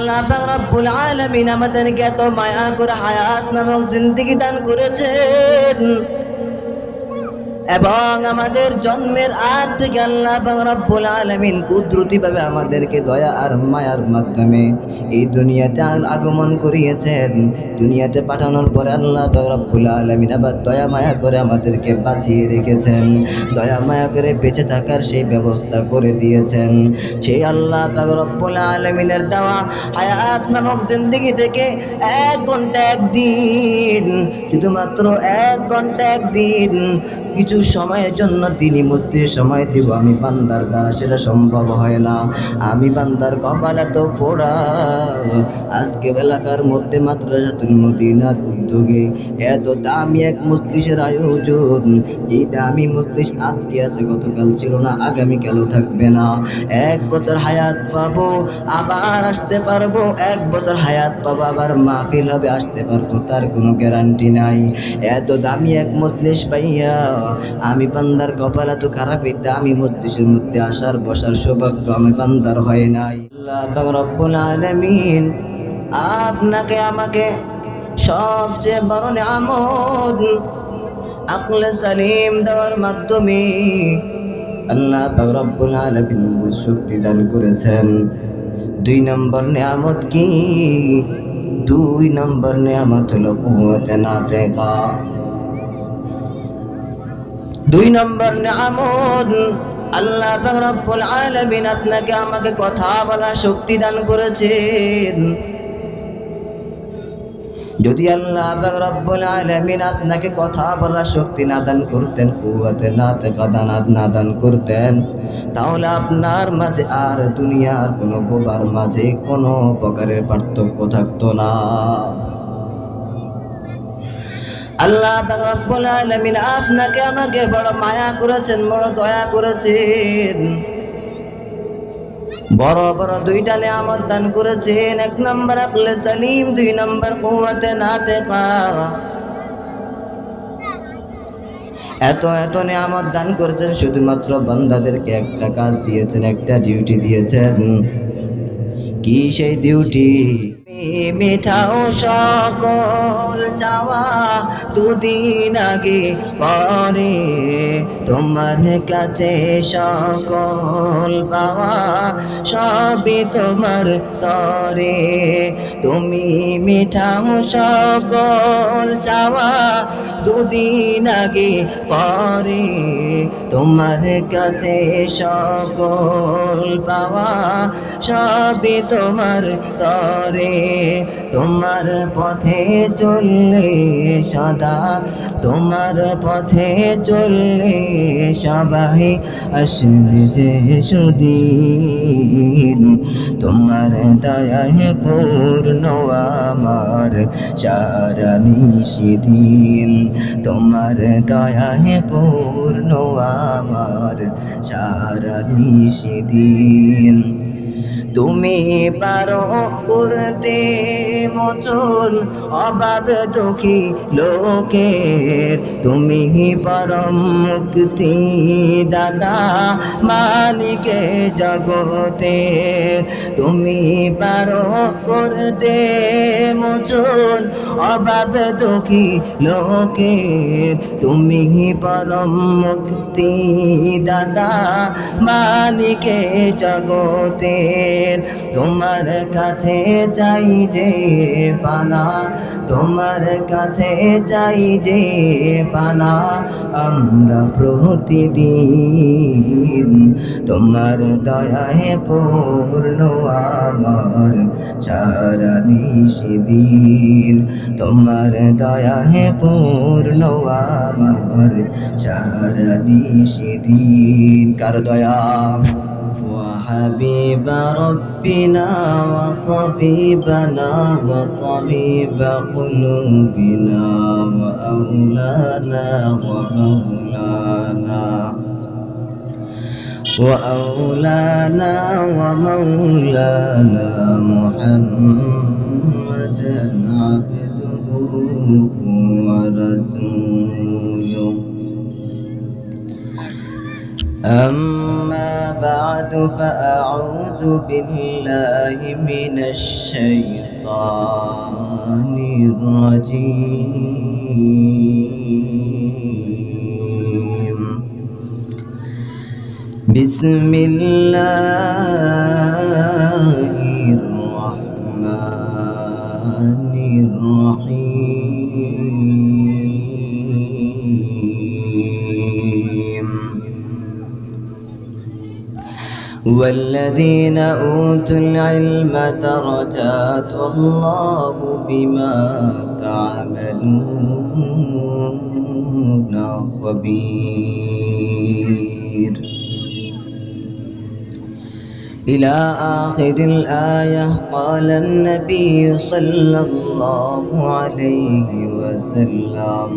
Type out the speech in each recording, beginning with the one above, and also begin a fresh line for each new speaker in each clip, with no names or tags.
আল্লাহ পাক রব্বুল আলামিন আমাদেরকে এত মায়া করে হায়াত নামক জিন্দেগি দান করেছেন এবং আমাদের জন্মের আগ থেকে আল্লাহ পাক রব্বুল আলামিন কুদরতিভাবে আমাদেরকে দয়া আর মায়ার মাধ্যমে এই দুনিয়াতে আগমন করিয়েছেন। দুনিয়াতে পাঠানোর পরে আল্লাহ পাক রব্বুল আলামিন আবার দয়া মায়া করে আমাদেরকে বাঁচিয়ে রেখেছেন, দয়া মায়া করে বেঁচে থাকার সেই ব্যবস্থা করে দিয়েছেন। সেই আল্লাহ পাক রব্বুল আলামিনের দেওয়া হায়াত নামক জিন্দেগি থেকে 1 ঘন্টা 1 দিন, শুধুমাত্র 1 ঘন্টা 1 দিন কিছু সময়ের জন্য তিনি মধ্যে সময় দিব আমি বান্দার দ্বারা সেটা সম্ভব হয় না। আমি বান্দার কপাল এত পোড়া, আজকে এলাকার মধ্যে মাদ্রাসাতুল মদিনার উদ্যোগে এত দামি এক মজলিসের আয়োজন। এই দামি মজলিস আজকে আছে, গতকাল ছিল না, আগামীকালও থাকবে না। 1 বছর হায়াত পাবো আবার আসতে পারবো, 1 বছর হায়াত পাবো আবার মাহফিল হবে আসতে পারবো, তার কোনো গ্যারান্টি নাই। এত দামি এক মজলিস পাইয়া আমি বান্দার কপাল এত খারাপ, এই দামি মজলিসের মধ্যে আসার বসার সৌভাগ্য আমি বান্দার হয় নাই। আল্লাহ পাক রব্বুল আলামিন আপনাকে আমাকে সবচেয়ে বড় নিয়ামত আকলে সালিম দেওয়ার মাধ্যমে আল্লাহ পাক রব্বুল আলামিন শক্তি দান করেছেন। 2 নম্বর নিয়ামত কি? 2 নম্বর নিয়ামত হলো কুওয়াতে না দেখা। 2 নম্বর নিয়ামত আল্লাহ পাক রব্বুল আলামিন আপনাকে আমাকে কথা বলার শক্তি দান করেছেন। যদি আল্লাহ পাক রব্বুল আলামিন আপনাকে কথা বলার শক্তি না দান করতেন, কুওয়াতে না দেখা না দান করতেন, তাহলে আপনার মাঝে আর দুনিয়ার কোনো বোবার মাঝে কোনো প্রকারের পার্থক্য থাকতো না। আল্লাহ পাক রব্বুল আলামিন আপনাকে আমাকে বড় মায়া করেছেন, বড় দয়া করেছেন, বড় বড় 2টা নিয়ামত দান করেছেন। 1 নম্বর আকলে সালিম, 2 নম্বর কুওয়াতে না দেখা। এত নিয়ামত দান করেছেন, শুধুমাত্র বান্দাদেরকে একটা কাজ দিয়েছেন, একটা ডিউটি দিয়েছেন। কি সেই ডিউটি? মিঠাও সকল চাওয়া 2 দিন আগে পরে, তোমার কাছে সকল পাওয়া সবই তোমার তরে। তুমি মিঠাও সকল চাওয়া 2 দিন আগে পরে, তোমার কাছে সকল পাওয়া সবই তোমার তরে। তোমার পথে চললে সদা, তোমার পথে চললে সবাই আসবে যে সুদিন। তোমার দয়ায় পূর্ণ আমার সারা নিশিদিন, তোমার দয়ায় পূর্ণ আমার সারা নিশিদিন। তুমি পারো করতে মোচন অভাব দুঃখী লোকের, তুমি পরম মুক্তি দাতা মালিকে জগতের। তুমি পারো করতে মোচন অভাব দুঃখী লোকের, তুমি পরম মুক্তি দাতা মালিকে জগতের। তোমার কাছে চাই যে পানা, তোমার কাছে চাই যে পানা আমরা প্রতিদিন। তোমার দয়ায় পূর্ণ আমার সারা নিশিদিন, তোমার দয়ায় পূর্ণ আমার সারা নিশিদিন। কার দয়া? حبيب ربنا وطبيبنا وطبيب قلوبنا وأولانا ومولانا محمدا عبده ورسوله. أما بعد فأعوذ بالله من الشيطان الرجيم. بسم الله الرحمن الرحيم. والذين أوتوا العلم درجات والله بما تعملون خبير. إلى آخر الآية. قال النبي صلى الله عليه وسلم: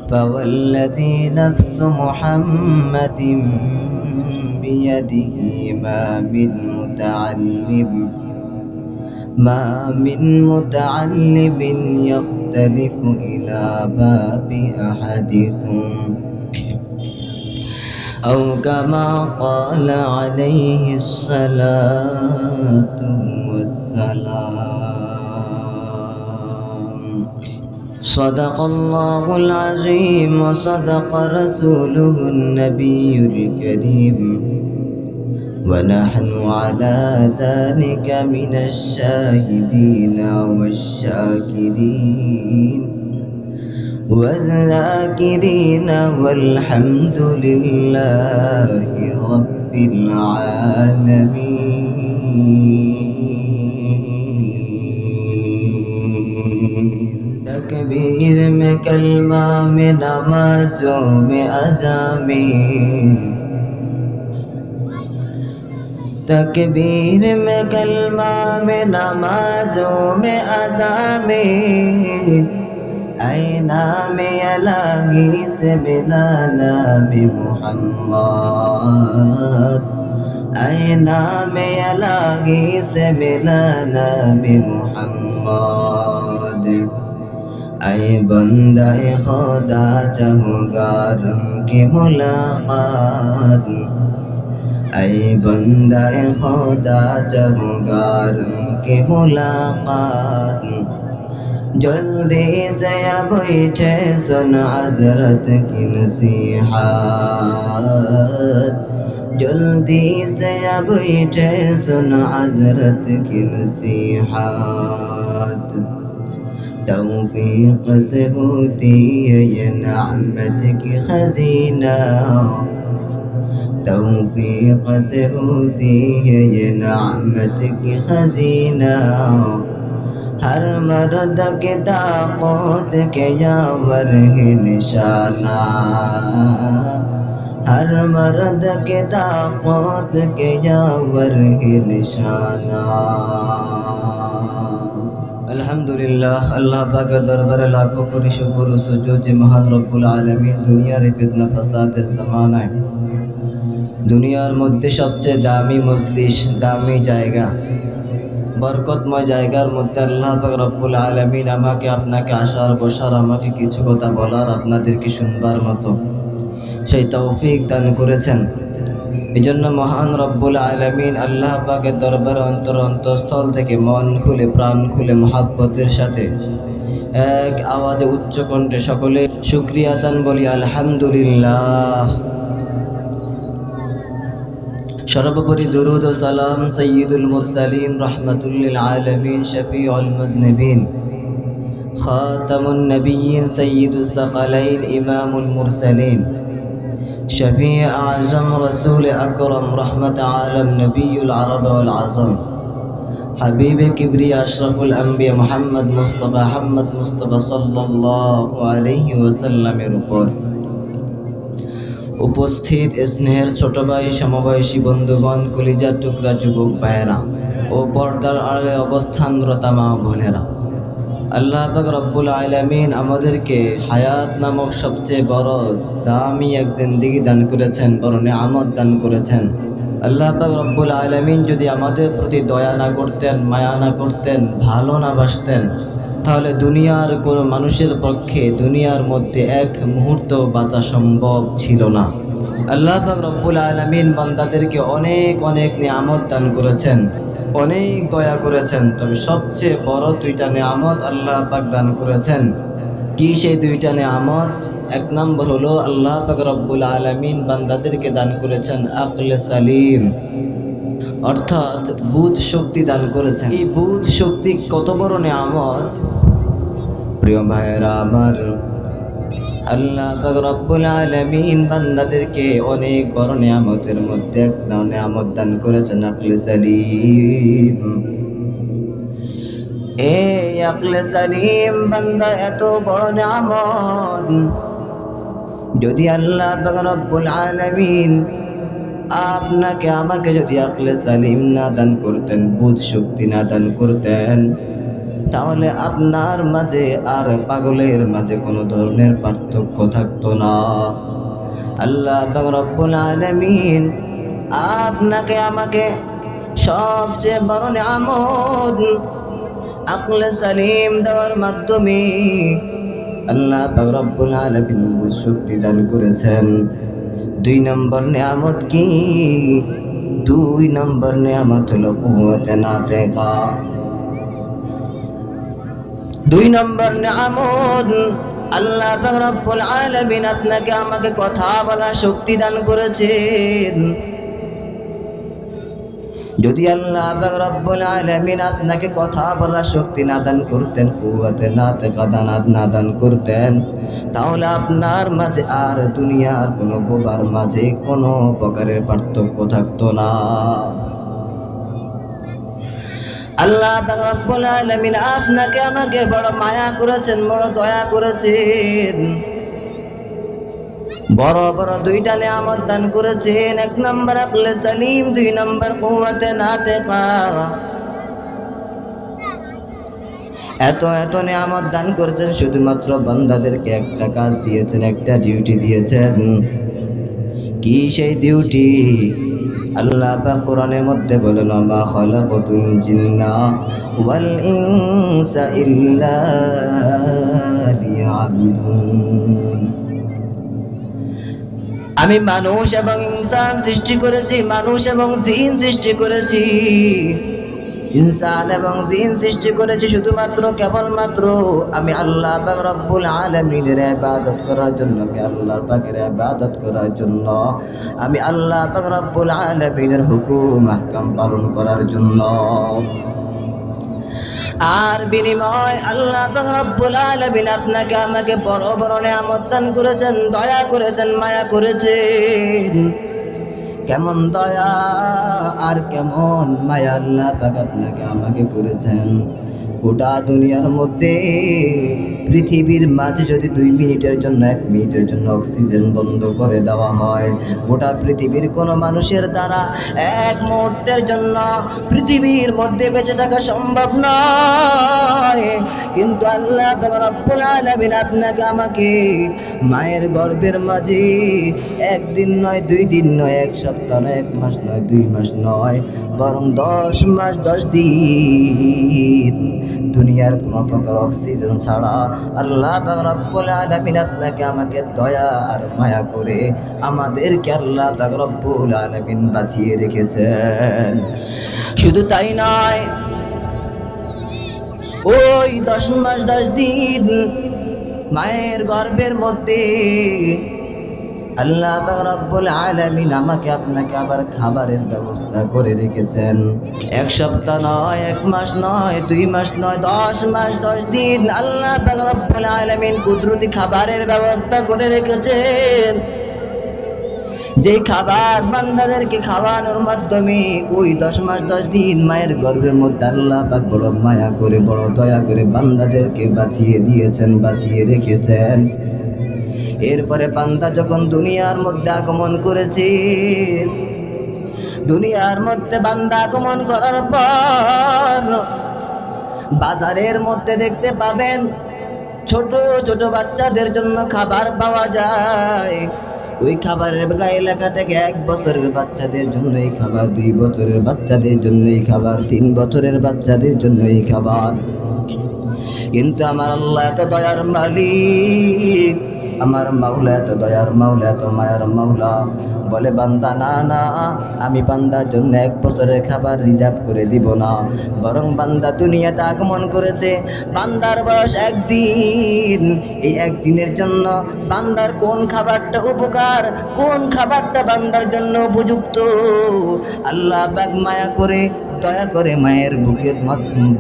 فوالذي نفس محمد بيده ما من متعلم يختلف إلى باب أحدكم أو كما قال عليه الصلاة والسلام. صدق الله العظيم وصدق رسوله النبي الكريم، ونحن على ذلك من الشاهدين والشاكرين والذاكرين والحمد لله رب العالمين. تکبیر میں کلمہ میں نمازوں میں اذان، تکبیر میں کلمہ میں نمازوں میں اذان، اے نام الہی سے ملا نام محمد، اے نام الہی سے ملا نام محمد. اے بندہ خدا چاہوں گا رب کی ملاقات، اے بندہ خدا چاہوں گا رب کی ملاقات. جلدی سے بیٹھے سن حضرت کی نصیحت، جلدی سے بیٹھے سن حضرت کی نصیحت. توفیق سے ہوتی ہے یہ نعمت کی خزینہ، توفیق سے ہوتی ہے یہ نعمت کی خزینہ. ہر مرد کے طاقت کے یاور ہے نشانہ، ہر مرد کے طاقت کے یاور ہے نشانہ. আলহামদুলিল্লাহ, আল্লাহ পাকের দরবারে লাখো কোটি শুকর ও সুজুদ যে মহান রব্বুল আলামিন দুনিয়ার ফিতনা ফাসাদের জামানায় দুনিয়ার মধ্যে সবচেয়ে দামি মজলিস, দামি জায়গা, বরকতময় জায়গার মধ্যে আল্লাহ পাক রব্বুল আলামিন আমাকে আপনাকে আসার বসার, আমাকে কিছু কথা বলার, আপনাদেরকে শুনবার মতো সেই তৌফিক দান করেছেন। এজন্য মহান রব্বুল আলামিন আল্লাহ পাকের দরবারে অন্তরস্থল থেকে মন খুলে প্রাণ খুলে মহাব্বতের সাথে এক আওয়াজে উচ্চ কণ্ঠে সকলে শুকরিয়া দান বলি আলহামদুলিল্লাহ। সর্বোপরি দুরুদ ও সালাম সাইয়্যিদুল মুরসালিন রাহমাতুল লিল আলামিন শফিউল মুজনিবিন খাতামুন নবিয়্যিন সাইয়্যিদুস সাকালাইন ইমামুল মুরসালিন শফিউ আযম রাসূল আকরাম রাহমাত আলাম নবিয়ুল আরব ওয়াল আযম হাবিবে কিবরিয়া আশরাফুল আম্বিয়া মুহাম্মদ মুস্তাফা সাল্লাল্লাহু আলাইহি ওয়াসাল্লামের উপর উপস্থিত স্নেহের ছোট ভাই, সমবয়সী বন্ধুগণ, কলিজার টুকরা যুবক ভাইয়েরা ও পর্দার আড়ালে অবস্থানরত মা বোনেরা, আল্লাহ পাক রব্বুল আলামিন আমাদেরকে হায়াত নামক সবচেয়ে বড় দামি এক জিন্দেগি দান করেছেন, বড় নিয়ামত দান করেছেন। আল্লাহ পাক রব্বুল আলামিন যদি আমাদের প্রতি দয়া না করতেন, মায়া না করতেন, ভালো না বাসতেন, তাহলে দুনিয়ার কোনো মানুষের পক্ষে দুনিয়ার মধ্যে এক মুহূর্ত বাঁচা সম্ভব ছিল না। আল্লাহ পাক রব্বুল আলামিন বান্দাদেরকে অনেক অনেক নিয়ামত দান করেছেন, অনেক দয়া করেছেন। তবে সবচেয়ে বড় দুইটা নিয়ামত আল্লাহ পাক দান করেছেন। কি সেই দুইটা নিয়ামত? এক নম্বর হলো আল্লাহ পাক রব্বুল আলামিন বান্দাদেরকে দান করেছেন আকলে সালিম, অর্থাৎ বুঝ শক্তি দান করেছেন। এই বুঝ শক্তি কত বড় নিয়ামত প্রিয় ভাইয়েরা আমার। আল্লাহ পাক রব্বুল আলামিন বান্দাদেরকে অনেক বড় নিয়ামতের মধ্যে একটা নিয়ামত দান করেছেন আকলে সালিম। এই আকলে সালিম বান্দা এত বড় নিয়ামত, যদি আল্লাহ পাক রব্বুল আলামিন আপনাকে আমাকে যদি আকলে সালিম না দান করতেন, বুঝ শক্তি না দান করতেন, তাহলে আপনার মাঝে আর পাগলের মাঝে কোনো ধরনের পার্থক্য থাকতো না। আল্লাহ পাক রব্বুল আলামিন আপনাকে আমাকে সবচেয়ে বড় নিয়ামত আকলে সালিম দেওয়ার মাধ্যমে আল্লাহ পাক রব্বুল আলামিন বুঝ শক্তি দান করেছেন। দুই নম্বর নিয়ামত কি? দুই নম্বর নিয়ামত হলো কুওয়াতে নাতেকা। দুই নম্বর নিয়ামত আল্লাহ পাক রব্বুল আলামিন আপনাকে আমাকে কথা বলার শক্তি দান করেছেন। যদি আল্লাহ পাক রব্বুল আলামিন আপনাকে কথা বলার শক্তি না দান করতেন, কুওয়াতে নাতেকা না দান করতেন, তাহলে আপনার মাঝে আর দুনিয়ার কোনো বোবার মাঝে কোনো প্রকারের পার্থক্য থাকতো না। আল্লাহ পাক রব্বুল আলামিন আপনাকে আমাকে বড় মায়া করেছেন, বড় দয়া করেছেন, বড় বড় দুইটা নিয়ামত দান করেছেন। এক নম্বর আকলে সালিম, দুই নম্বর কুওয়াতে নাতেকা। এত এত নিয়ামত দান করেছেন, শুধুমাত্র বান্দাদেরকে একটা কাজ দিয়েছেন, একটা ডিউটি দিয়েছেন। কি সেই ডিউটি? আল্লাহ পাক কোরআনের মধ্যে বলেন, মা খালাকাতুল জিন্না ওয়াল ইনসা ইল্লা লিয়াবুদুন। আমি মানুষ এবং ইনসান সৃষ্টি করেছি, মানুষ এবং জিন সৃষ্টি করেছি, ইনসান এবং জিন সৃষ্টি করেছি শুধুমাত্র কেবলমাত্র আমি আল্লাহ পাক রব্বুল আলামিনের ইবাদত করার জন্য, আমি আল্লাহ পাকের ইবাদত করার জন্য, আমি আল্লাহ পাক রব্বুল আলামিনের হুকুম আহকাম পালন করার জন্য। আর বিনিময় আল্লাহ পাক রব্বুল আলামিন আপনাকে আমাকে বড় বড় নিয়ামত দান করেছেন, দয়া করেছেন, মায়া করেছেন। কেমন দয়া আর কেমন মায়া আল্লাহ পাক আপনাকে আমাকে করেছেন। গোটা দুনিয়ার মধ্যে পৃথিবীর মাঝে যদি 2 মিনিটের জন্য 1 মিনিটের জন্য অক্সিজেন বন্ধ করে দেওয়া হয়, গোটা পৃথিবীর কোনো মানুষের দ্বারা 1 মুহূর্তের জন্য পৃথিবীর মধ্যে বেঁচে থাকা সম্ভব নয়। কিন্তু আল্লাহ পাক রব্বুল আলামিন আপনাকে আমাকে মায়ের গর্ভের মাঝে 1 দিন নয়, 2 দিন নয়, 1 সপ্তাহ নয়, 1 মাস নয়, 2 মাস নয়, বরং 10 মাস 10 দিন দুনিয়ার কোনো প্রকার অক্সিজেন ছাড়া আল্লাহ পাক রব্বুল আলামিন আপনাকে আমাকে দয়া আর মায়া করে আমাদেরকে আল্লাহ পাক রব্বুল আলামিন বাঁচিয়ে রেখেছেন। শুধু তাই নয়, ওই 10 মাস 10 দিন মায়ের গর্ভের মধ্যে আল্লাহ পাক রব্বুল আলামিন আমাকে আপনাকে আবার খাবারের ব্যবস্থা করে রেখেছেন। 1 সপ্তাহ নয়, 1 মাস নয়, 2 মাস নয়, 10 মাস 10 দিন আল্লাহ পাক রব্বুল আলামিন কুদরতি খাবারের ব্যবস্থা করে রেখেছেন। যে খাবার বান্দাদেরকে খাওয়ানোর মাধ্যমে ওই 10 মাস 10 দিন মায়ের গর্ভের মধ্যে আল্লাহ পাক বড় মায়া করে, বড় দয়া করে বান্দাদেরকে বাঁচিয়ে দিয়েছেন, বাঁচিয়ে রেখেছেন। এরপরে বান্দা যখন দুনিয়ার মধ্যে আগমন করেছে, দুনিয়ার মধ্যে বান্দা আগমন করার পর বাজারের মধ্যে দেখতে পাবেন ছোট ছোট বাচ্চাদের জন্য খাবার পাওয়া যায়। ওই খাবারের গায়ে লেখা থেকে 1 বছরের বাচ্চাদের জন্য এই খাবার, 2 বছরের বাচ্চাদের জন্য এই খাবার, 3 বছরের বাচ্চাদের জন্য এই খাবার। কিন্তু আমার আল্লাহ এত দয়ার মালিক, আমার মাওলা এত দয়ার মাওলা, এত মায়ার মাওলা। বলে বান্দা না না, আমি বান্দার জন্য 1 বছরের খাবার রিজার্ভ করে দিব না, বরং বান্দা দুনিয়াতে আগমন করেছে, বান্দার বয়স 1 দিন। এই 1 দিনের জন্য বান্দার কোন খাবারটা উপকার, কোন খাবারটা বান্দার জন্য উপযুক্ত, আল্লাহ পাক মায়া করে দয়া করে মায়ের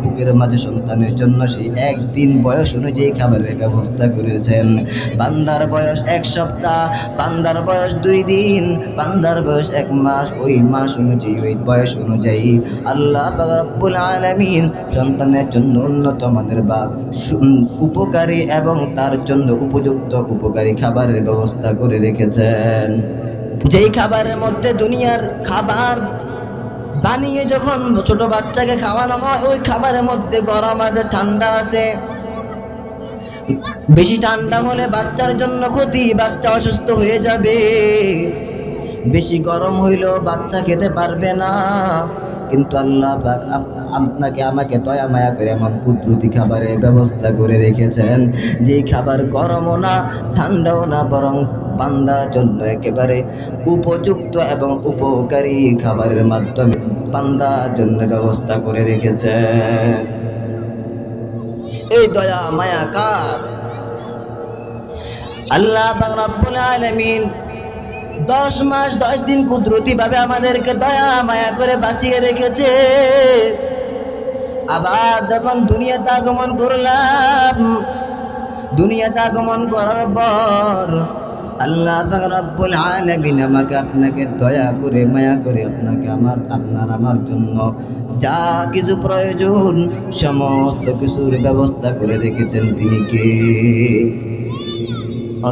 বুকের মাঝে সন্তানের জন্য সেই 1 দিন বয়স অনুযায়ী খাবারের ব্যবস্থা করেছেন। বান্দার বয়স 1 সপ্তাহ, বান্দার বয়স 2 দিন, বান্দার বয়স 1 মাস, ওই মাস অনুযায়ী, ওই বয়স অনুযায়ী আল্লাহ পাক রব্বুল আলামিন সন্তানের জন্য উন্নত মানের বা উপকারী এবং তার জন্য উপযুক্ত উপকারী খাবারের ব্যবস্থা করে রেখেছেন। যেই খাবারের মধ্যে দুনিয়ার খাবার বানিয়ে যখন ছোট বাচ্চাকে খাওয়ানো হয়, ওই খাবারের মধ্যে গরম আছে, ঠান্ডা আছে। বেশি ঠান্ডা হলে বাচ্চার জন্য ক্ষতি, বাচ্চা অসুস্থ হয়ে যাবে। বেশি গরম হইলেও বাচ্চা খেতে পারবে না। কিন্তু আল্লাহ পাক আপনাকে আমাকে দয়া মায়া করে এমন কুদরতি খাবারের ব্যবস্থা করে রেখেছেন, যে খাবার গরমও না ঠান্ডাও না, বরং বান্দার জন্য একেবারে উপযুক্ত এবং উপকারী খাবারের মাধ্যমে বান্দার জন্য ব্যবস্থা করে রেখেছেন। এই দয়া মায়া কার? আল্লাহ পাক রব্বুল আলামিন 10 মাস 10 দিন কুদরতি ভাবে আমাদেরকে দয়া মায়া করে বাঁচিয়ে রেখেছে। আবার যখন দুনিয়াতে আগমন করলাম, দুনিয়াতে আগমন করার পর আল্লাহ পাক রব্বুল আলামিন আমাকে আপনাকে দয়া করে মায়া করে আপনাকে আমার জন্য যা কিছু প্রয়োজন সমস্ত কিছুর ব্যবস্থা করে রেখেছেন। তিনি কে?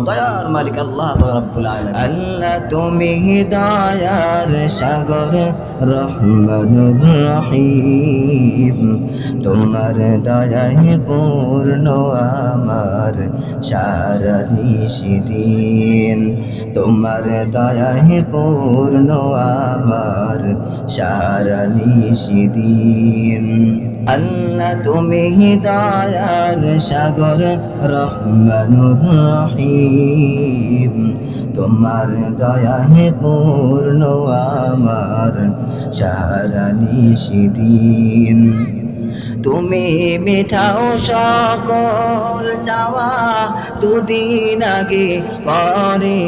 দয়ার মালিক আল্লাহ রাব্বুল আলামিন। আল্লাহ তুমি দয়ার সাগর রহমানুর রহিম, তোমার দয়ায় পূর্ণ আমার সারা নিশিদিন, তোমার দয়ায় পূর্ণ আমার সারা নিশিদিন। আল্লাহ তুমি দয়ার সাগর রহমানুর রহিম, তোমার দয়ায় পূর্ণ আমার সারা নিশিদিন। তুমি মিঠাও সকল চাওয়া, দুদিন আগে পরে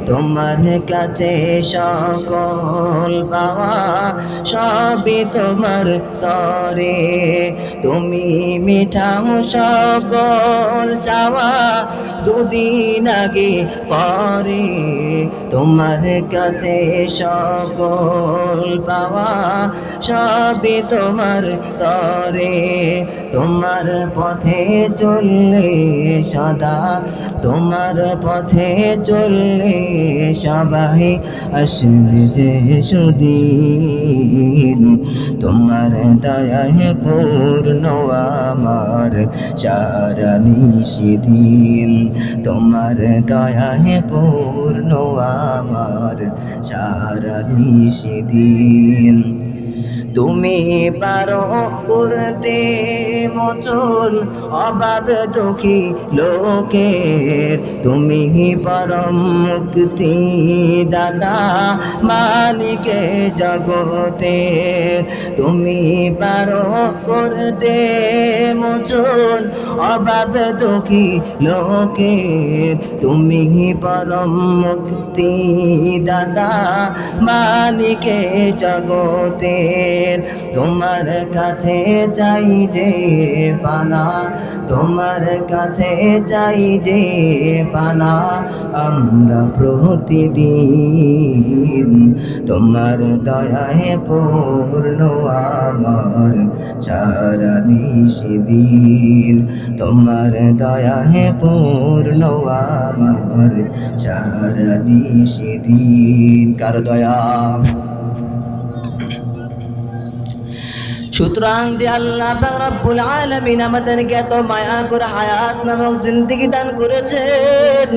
তোমার কাছে সকল পাওয়া সবই তোমার তরে। তুমি মিঠাও সকল চাওয়া, দুদিন আগে পরে তোমার কাছে সকল পাওয়া সবই তোমার তরে। তোমার পথে চললে সদা, তোমার পথে চললে সবাই আসবে যে সুদিন, তোমার দয়ায় পূর্ণ আমার সারা নিশিদিন, তোমার দয়ায় পূর্ণ আমার সারা নিশিদিন। তুমি পারো করতে মোচন অভাব দুঃখী লোকের, তুমি পরম মুক্তি দাতা মালিকে জগতের। তুমি পারো করতে মোচন অভাব দুঃখী লোকের, তুমি পরম মুক্তি দাতা মালিকে জগতের। তোমার কাছে যাই যে পানা, তোমার কাছে যাই যে পানা আমরা প্রতিদিন, তোমার দয়ায় পূর্ণ আমার সারা নিশিদিন, তোমার দয়ায় পূর্ণ আমার সারা নিশিদিন। কার দয়া? সুতরাং যে আল্লাহ পাক রব্বুল আলামিন আমাদেরকে এত মায়া করে হায়াত নামক জিন্দেগি দান করেছেন,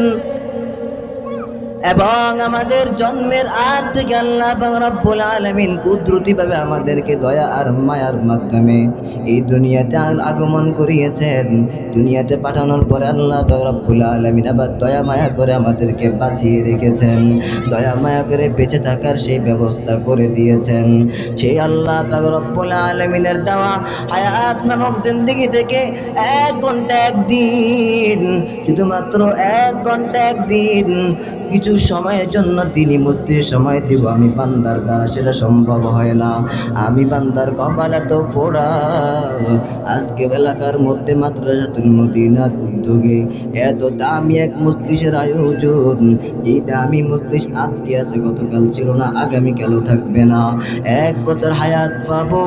এবং আমাদের জন্মের আগ থেকে আল্লাহ পাক রব্বুল আলামিন কুদরতিভাবে আমাদেরকে দয়া আর মায়ার মাধ্যমে এই দুনিয়াতে আগমন করিয়েছেন। দুনিয়াতে পাঠানোর পরে আল্লাহ পাক রব্বুল আলামিন আবার দয়া মায়া করে আমাদেরকে বাঁচিয়ে রেখেছেন, দয়া মায়া করে বেঁচে থাকার সেই ব্যবস্থা করে দিয়েছেন। সেই আল্লাহ পাক রব্বুল আলামিনের দেওয়া হায়াত নামক জিন্দেগি থেকে 1 ঘন্টা 1 দিন, শুধুমাত্র 1 ঘন্টা 1 দিন কিছু সময়ের জন্য তিনি মুক্তির সময় দিব আমি বান্দার দ্বারা সেটা সম্ভব হয় না। আমি বান্দার কপাল এত পোড়া, আজকে এলাকার মধ্যে মাদ্রাসাতুল মদিনার উদ্যোগে এত দামি এক মজলিসের আয়োজন। এই দামি মজলিস আজকে আছে, গতকাল ছিল না, আগামীকালও থাকবে না। 1 বছর হায়াত পাবো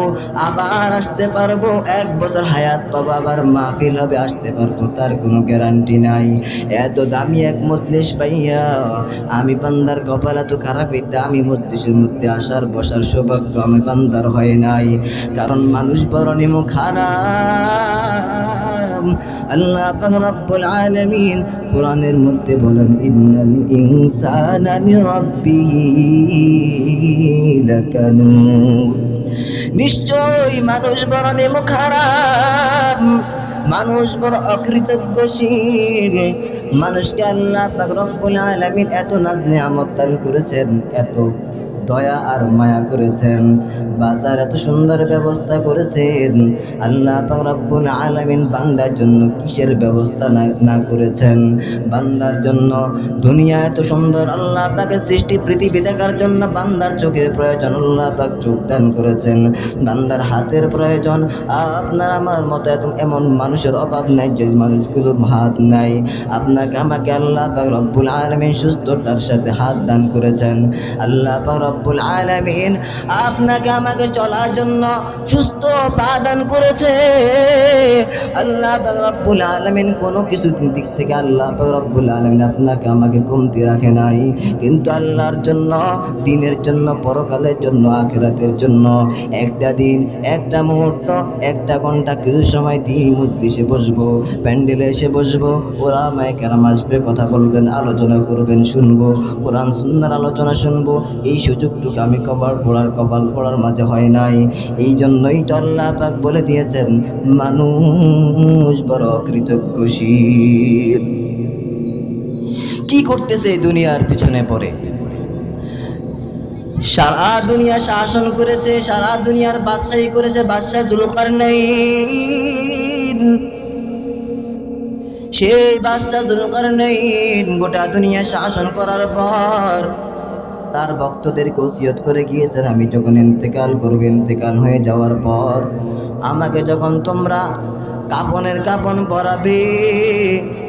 আবার আসতে পারবো, 1 বছর হায়াত পাবো আবার মাহফিল হবে আসতে পারবো, তার কোনো গ্যারান্টি নাই। এত দামি এক মজলিস পাইয়া আমি বান্দার কপাল এত খারাপ, এই দামি মজলিসের মধ্যে আসার বসার সৌভাগ্য আমি বান্দার হয় নাই, কারণ মানুষ বড় নিমু খারাপ। আল্লাহ পাক রব্বুল আলামিন কোরআনের মধ্যে বলেন, ইন্নাল ইনসানা লিরাব্বিহি লাকানুদ, নিশ্চয় মানুষ বড় নিমু খারাপ, মানুষ বড় অকৃতজ্ঞশীল। মানুষকে আল্লাহ পাক রব্বুল আলামিন এত নাজ নিয়ামত দান করেছেন, এত দয়া আর মায়া করেছেন, বাঁচার এত সুন্দর ব্যবস্থা করেছেন। আল্লাহ পাক রব্বুল আলামিন বান্দার জন্য কিসের ব্যবস্থা না করেছেন? বান্দার জন্য দুনিয়া এত সুন্দর, আল্লাহ পাকের সৃষ্টি পৃথিবী দেখার জন্য বান্দার চোখের প্রয়োজন, আল্লাহ পাক চোখ দান করেছেন। বান্দার হাতের প্রয়োজন, আপনার আমার মতো এমন মানুষের অভাব নাই যে মানুষগুলোর হাত নাই। আপনাকে আমাকে আল্লাহ পাক রব্বুল আলামিন সুস্থতার সাথে হাত দান করেছেন। আল্লাহ পাক রব্বুল আলামিন আপনাকে আমাকে চলার জন্য সুস্থ পা দান করেছে। আল্লাহ পাক রব্বুল আলামিন কোনো কিছু দিক থেকে আল্লাহ পাক রব্বুল আলামিন আপনাকে আমাকে কমতি রাখে নাই, কিন্তু আল্লাহর জন্য, দিনের জন্য, পরকালের জন্য, আখিরাতের জন্য একটা দিন, একটা মুহূর্ত, 1 ঘন্টা কিছু সময় দিয়ে মজলিসে বসবো, প্যান্ডেলে এসে বসবো, ওলামায়ে কেরাম আসবে, কথা বলবেন, আলোচনা করবেন, শুনবো, কোরআন সুন্নাহর আলোচনা শুনবো। এই সুযোগটুকু আমি কপাল পড়ার মাঝে হয় নাই। এই জন্যই তো আল্লাহ পাক বলে দিয়েছেন, মানুষ বড় কৃতজ্ঞশীল। কি করতেছে এই দুনিয়ার পিছনে পড়ে? সারা দুনিয়া শাসন করেছে, সারা দুনিয়ার বাদশাহী করেছে বাদশাহ যুলকারনাইন। সেই বাদশাহ যুলকারনাইন গোটা দুনিয়া শাসন করার পর তার ভক্তদেরকে ওসিয়ত করে গিয়েছেন, আমি যখন ইন্তেকাল করব, ইন্তেকাল হয়ে যাওয়ার পর আমাকে যখন তোমরা কাপনের কাপন পরাবে,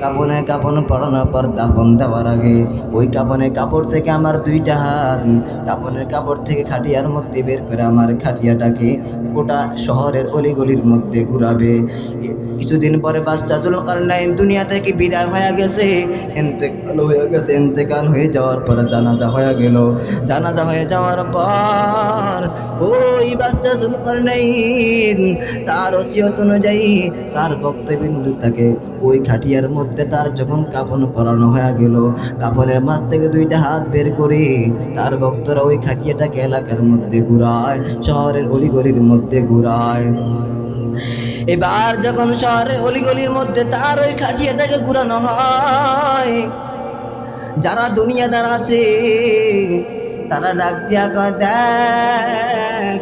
কাপনের কাপন পরানোর পর দাফন দেওয়ার আগে ওই কাপনের কাপড় থেকে আমার 2টা হাত কাপনের কাপড় থেকে খাটিয়ার মধ্যে বের করে আমার খাটিয়াটাকে গোটা শহরের অলিগলির মধ্যে ঘুরাবে। কিছুদিন পরে বাদশাহ যুলকারনাইন দুনিয়া থেকে বিদায় হয়ে গেছে, ইন্তেকাল হয়ে গেছে। ইন্তেকাল হয়ে যাওয়ার পর জানাজা হয়ে গেল। জানাজা হয়ে যাওয়ার পর ওই বাদশাহ যুলকারনাইন তার ওসিয়ত অনুযায়ী তার ভক্তবিন্দু তাকে ওই খাটিয়ার মধ্যে তার যখন কাফন পরানো হয়ে গেল, কাফনের মাঝ থেকে 2টা হাত বের করে তার ভক্তরা ওই খাটিয়াটাকে এলাকার মধ্যে ঘুরায়, শহরের অলিগলির মধ্যে ঘুরায়। এবার যখন শহরের অলিগলির মধ্যে তার ওই খাটিয়াটাকে ঘুরানো হয়, যারা দুনিয়াদার আছে তারা ডাক দিয়া কয়, দেখ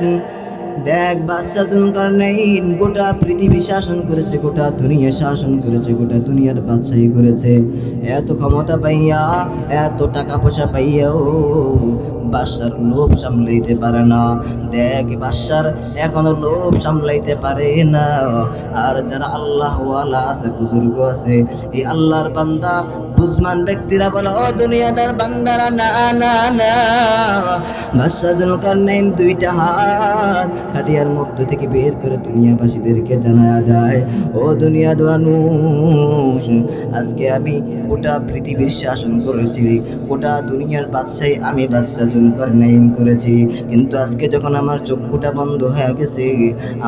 দেখ বাদশাহ যুলকারনাইন গোটা পৃথিবী শাসন করেছে, গোটা দুনিয়া শাসন করেছে, গোটা দুনিয়ার বাদশাহী করেছে, এত ক্ষমতা পাইয়া, এত টাকা পয়সা পাইয়াও বাদশার লোভ সামলাইতে পারে না। দেখ বাদশার এখনো লোভ সামলাইতে পারে না। আর যারা আল্লাহওয়ালা আছে, বুজুর্গ আছে, এই আল্লাহর বান্দা বুঝমান ব্যক্তিরা বলে, ও দুনিয়াদার বান্দারা, না না না, বাদশাহ যুলকারনাইন 2টা হাত খাটিয়ার মধ্য থেকে বের করে দুনিয়াবাসীদেরকে জানায়া দেয়, ও দুনিয়ার মানুষ, আজকে আমি গোটা পৃথিবীর শাসন করেছি, গোটা দুনিয়ার বাদশাহী আমি বাদশাহ জুলকারনাইন করেছি, কিন্তু আজকে যখন আমার চক্ষুটা বন্ধ হয়ে গেছে,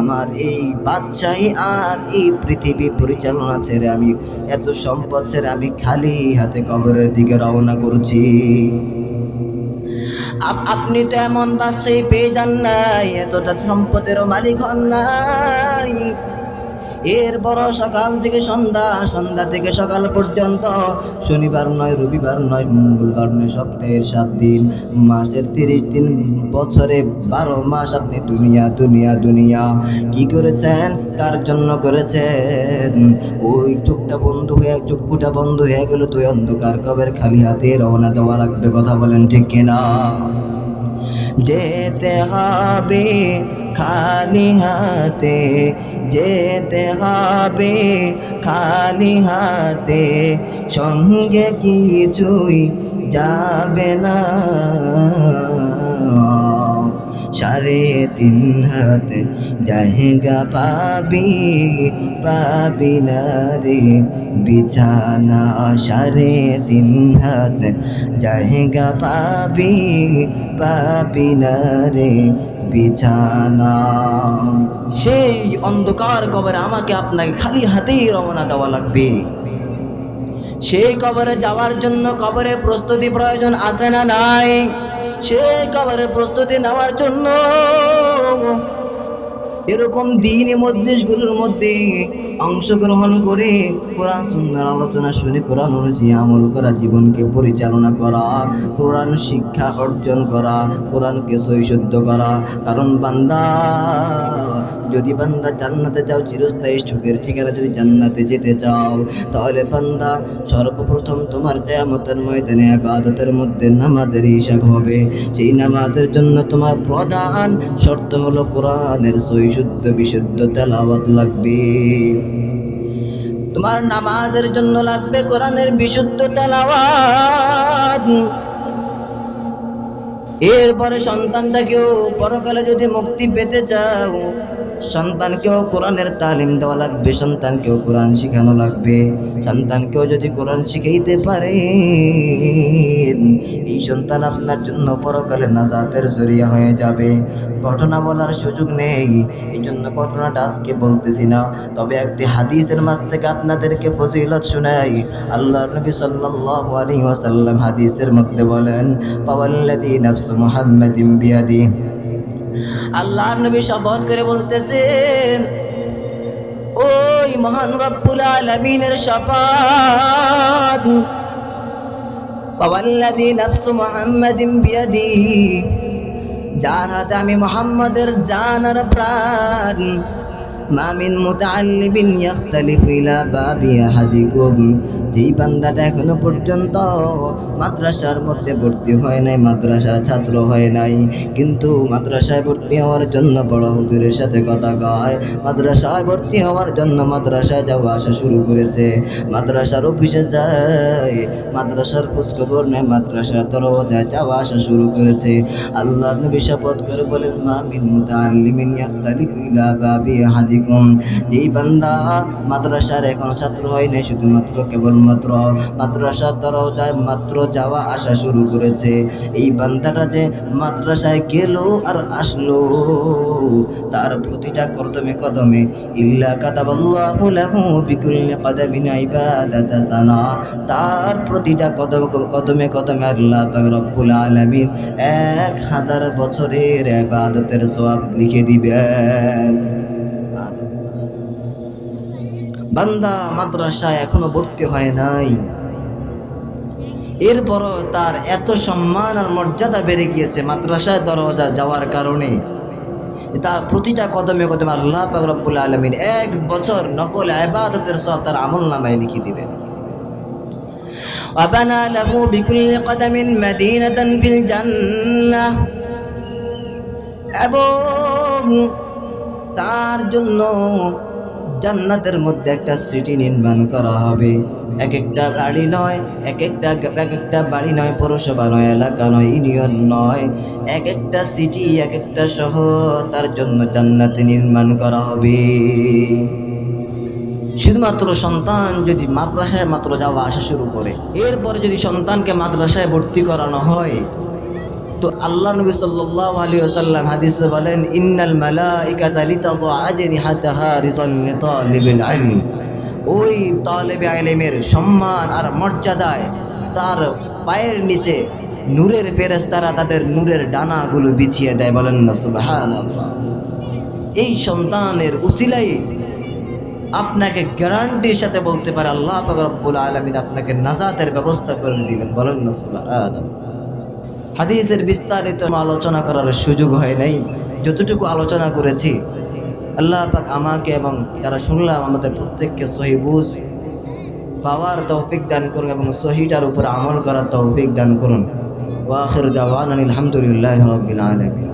আমার এই বাদশাহী আর এই পৃথিবী পরিচালনা ছেড়ে আমি এত সম্পদ ছেড়ে আমি খালি হাতে কবরের দিকে রওনা করছি। আপনি তো এমন বাদশাহী পেয়ে যান নাই, এতটা সম্পদেরও মালিক হন নাই। এরপর সকাল থেকে সন্ধ্যা, সন্ধ্যা থেকে সকাল পর্যন্ত, শনিবার নয়, রবিবার নয়, মঙ্গলবার নয়, সপ্তাহের 7 দিন, মাসের 30 দিন, বছরে 12 মাস আপনি দুনিয়া দুনিয়া দুনিয়া কি করেছেন, কার জন্য করেছেন? ওই চোখটা বন্ধ হয়ে গেল, তুই অন্ধকার কবের খালি হাতে রওনা দেওয়া লাগবে। কথা বলেন ঠিক কিনা? যেতে হবে খালি হাতে, যেতে হবে খালি হাতে, সঙ্গে কিছুই যাবে না। 3.5 হাত জায়গা পাবি, পাবি না রে বিছানা। 3.5 হাত জায়গা পাবি, পাবি না রে বিছানা। সেই অন্ধকার কবরে আমাকে আপনাকে খালি হাতেই রওনা দেওয়া লাগবে। সেই কবরে যাওয়ার জন্য কবরে প্রস্তুতি প্রয়োজন আছে না নাই? সেই কবরে প্রস্তুতি নেওয়ার জন্য এরকম দ্বীনি মজলিসগুলোর মধ্যে অংশগ্রহণ করে কোরআন সুন্নাহর আলোচনা শুনে কোরআন অনুযায়ী আমল করা, জীবনকে পরিচালনা করা, কোরআন শিক্ষা অর্জন করা, কোরআনকে সহিশুদ্ধ করা। কারণ বান্দা, যদি বান্দা জান্নাতে চাও, চিরস্থায়ী সুখের ঠিকানা যদি জান্নাতে যেতে চাও, তাহলে বান্দা সর্বপ্রথম তোমার কিয়ামতের ময়দানে ইবাদতের মধ্যে নামাজের হিসাব হবে। সেই নামাজের জন্য তোমার প্রধান শর্ত হলো কোরআনের সহিশুদ্ধ বিশুদ্ধ তেলাওয়াত লাগবে। তোমার নামাজের জন্য লাগবে কোরআনের বিশুদ্ধ তেলাওয়াত। এরপরে সন্তানটাকেও পরকালে যদি মুক্তি পেতে চাও, সন্তানকেও কোরআনের তালিম দেওয়া লাগবে, সন্তানকেও কোরআন শেখানো লাগবে। সন্তানকেও যদি কোরআন শিখাইতে পারে, এই সন্তান আপনার জন্য পরকালে নাজাতের জরিয়া হয়ে যাবে। ঘটনা বলার সুযোগ নেই, এই জন্য ঘটনাটা আজকে বলতেছি না, তবে একটি হাদিসের মাঝ থেকে আপনাদেরকে ফজিলত শোনাই। আল্লাহর নবী সাল্লাল্লাহু আলাইহি ওয়াসাল্লাম হাদিসের মধ্যে বলেন, ফাওয়াল্লাযী নাফসু মুহাম্মাদিন বিয়াদিহি, আল্লাহর নবী শপথ করে বলতেছেন, ওই মহান রব্বুল আলামিনের শপথ, ওয়াল্লাযী নাফসু মুহাম্মাদিন বিয়াদিহি, যার হাতে আমি মুহাম্মাদের জান আর প্রাণ, মা মিন মুতাআল্লিমিন ইয়াখতালিফু ইলা বাবি আহাদিকুম, যেই বান্দাটা এখনো পর্যন্ত মাদ্রাসার মধ্যে ভর্তি হয় নাই, মাদ্রাসার ছাত্র হয় নাই, কিন্তু মাদ্রাসায় ভর্তি হওয়ার জন্য বড় হুজুরের সাথে কথা কয়, মাদ্রাসায় ভর্তি হওয়ার জন্য মাদ্রাসায় যাওয়া আসা শুরু করেছে, মাদ্রাসার অফিসে যায়, মাদ্রাসার খোঁজখবর নেয়, মাদ্রাসার দরজায় যাওয়া আসা শুরু করেছে। আল্লাহর নবী শপথ করে বলেন, মা মিন মুতাআল্লিমিন ইয়াখতালিফু ইলা বাবি আহাদিকুম, যেই বান্দা মাদ্রাসার এখনো ছাত্র হয় নাই, শুধুমাত্র কেবলমাত্র মাদ্রাসার দরজায় মাত্র যাওয়া আসা শুরু করেছে, এই বান্দাটা যে মাদ্রাসায় গেল আর আসলো, তার প্রতিটা কদমে কদমে ইল্লা কাতাবাল্লাহু লাহু বিকুল্লি কদমিন ইবাদাতা সানা, তার প্রতিটা কদমে কদমে আল্লাহ পাক রব্বুল আলামিন 1000 বছরের ইবাদতের সওয়াব লিখে দিবেন। বান্দা মাদ্রাসায় এখনো ভর্তি হয় নাই, এরপরও তার এত সম্মান আর মর্যাদা বেড়ে গিয়েছে মাদ্রাসায় দরজা যাওয়ার কারণে। তার প্রতিটা কদমে কদমে আল্লাহ পাক রব্বুল আলামিন 1 বছর নফল ইবাদতের সওয়াব তার আমলনামায় লিখে দিবেন। ওয়াবানা লাহু বিকুল্লি কদমিন মাদিনাতান ফিল জান্নাহ, এবং তার জন্য জান্নাতের মধ্যে একটা সিটি নির্মাণ করা হবে। এক একটা বাড়ি নয়, এক একটা বাড়ি নয়, পৌরসভা নয়, এলাকা নয়, ইউনিয়ন নয়, এক একটা সিটি, এক একটা শহর তার জন্য জান্নাতে নির্মাণ করা হবে। শুধুমাত্র সন্তান যদি মাদ্রাসায় মাত্র যাওয়া আসা শুরু করে, এরপরে যদি সন্তানকে মাদ্রাসায় ভর্তি করানো হয়, তো আল্লাহ নবী সাল্লাল্লাহু আলাইহি ওয়াসাল্লাম হাদিসে বলেন, ইন্নাল মালাইকাতা লিতাযা আজনিহাতাহা রিদান লিতালিবিল ইলম। ওই তালেবে ইলমের সম্মান আর মর্যাদায় তার পায়ের নিচে নূরের ফেরেশতারা তাদের নূরের ডানাগুলো বিছিয়ে দেয়। বলেন না সুবহানাল্লাহ। এই সন্তানের উসিলাই আপনাকে গ্যারান্টির সাথে বলতে পারে আল্লাহ পাক রব্বুল আলামিন আপনাকে নাজাতের ব্যবস্থা করে দিবেন। বলেন না সুবহানাল্লাহ। হাদিসের বিস্তারিত আলোচনা করার সুযোগ হয় নাই, যতটুকু আলোচনা করেছি আল্লাহ পাক আমাকে এবং যারা শুনলাম আমাদের প্রত্যেককে সহি বুঝ পাওয়ার তৌফিক দান করুন এবং সহিটার উপর আমল করার তৌফিক দান করুন। ওয়া আখিরু দাওয়ানা আলহামদুলিল্লাহি রাব্বিল আলামিন।